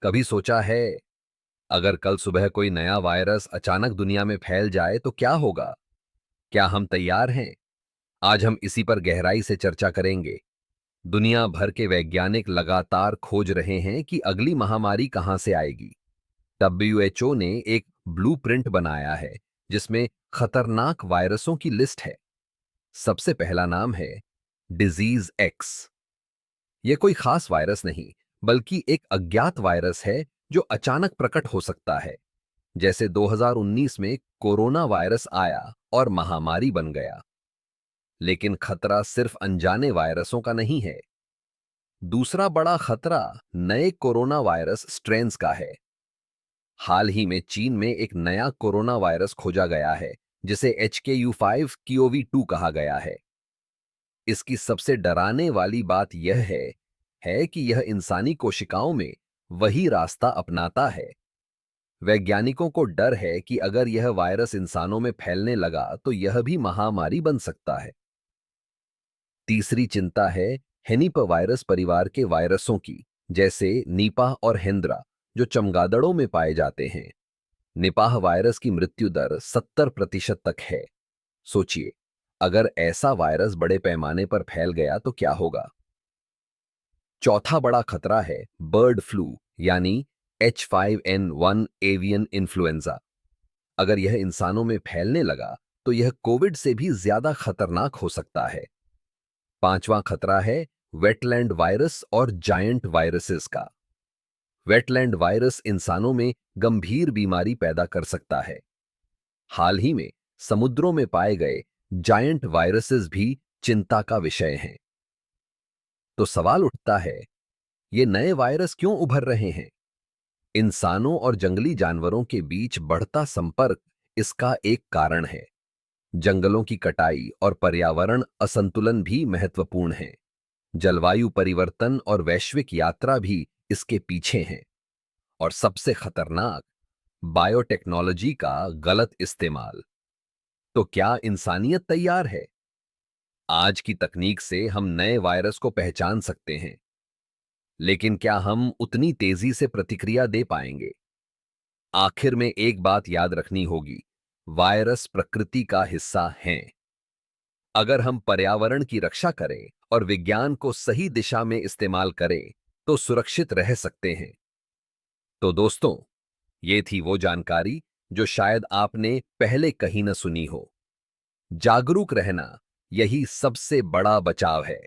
कभी सोचा है, अगर कल सुबह कोई नया वायरस अचानक दुनिया में फैल जाए तो क्या होगा? क्या हम तैयार हैं? आज हम इसी पर गहराई से चर्चा करेंगे। दुनिया भर के वैज्ञानिक लगातार खोज रहे हैं कि अगली महामारी कहां से आएगी। डब्ल्यूएचओ ने एक ब्लूप्रिंट बनाया है जिसमें खतरनाक वायरसों की लिस्ट है। सबसे पहला नाम है डिजीज एक्स। यह कोई खास वायरस नहीं, बल्कि एक अज्ञात वायरस है जो अचानक प्रकट हो सकता है। जैसे 2019 में कोरोना वायरस आया और महामारी बन गया। लेकिन खतरा सिर्फ अनजाने वायरसों का नहीं है। दूसरा बड़ा खतरा नए कोरोना वायरस स्ट्रेन्स का है। हाल ही में चीन में एक नया कोरोना वायरस खोजा गया है जिसे HKU5-CoV2 कहा गया है। इसकी सबसे डराने वाली बात यह है कि यह इंसानी कोशिकाओं में वही रास्ता अपनाता है। वैज्ञानिकों को डर है कि अगर यह वायरस इंसानों में फैलने लगा तो यह भी महामारी बन सकता है। तीसरी चिंता है हेनिपावायरस परिवार के वायरसों की, जैसे निपाह और हेंद्रा, जो चमगादड़ों में पाए जाते हैं। निपाह वायरस की मृत्यु दर 70% तक है। सोचिए, अगर ऐसा वायरस बड़े पैमाने पर फैल गया तो क्या होगा। चौथा बड़ा खतरा है बर्ड फ्लू, यानी H5N1 एवियन इन्फ्लुएंजा। अगर यह इंसानों में फैलने लगा तो यह कोविड से भी ज्यादा खतरनाक हो सकता है। पांचवां खतरा है वेटलैंड वायरस और जायंट वायरसेस का। वेटलैंड वायरस इंसानों में गंभीर बीमारी पैदा कर सकता है। हाल ही में समुद्रों में पाए गए जायंट वायरसेस भी चिंता का विषय हैं। तो सवाल उठता है, ये नए वायरस क्यों उभर रहे हैं? इंसानों और जंगली जानवरों के बीच बढ़ता संपर्क इसका एक कारण है। जंगलों की कटाई और पर्यावरण असंतुलन भी महत्वपूर्ण है। जलवायु परिवर्तन और वैश्विक यात्रा भी इसके पीछे हैं। और सबसे खतरनाक, बायोटेक्नोलॉजी का गलत इस्तेमाल। तो क्या इंसानियत तैयार है? आज की तकनीक से हम नए वायरस को पहचान सकते हैं, लेकिन क्या हम उतनी तेजी से प्रतिक्रिया दे पाएंगे? आखिर में एक बात याद रखनी होगी, वायरस प्रकृति का हिस्सा हैं। अगर हम पर्यावरण की रक्षा करें और विज्ञान को सही दिशा में इस्तेमाल करें तो सुरक्षित रह सकते हैं। तो दोस्तों, ये थी वो जानकारी जो शायद आपने पहले कहीं न सुनी हो। जागरूक रहना यही सबसे बड़ा बचाव है।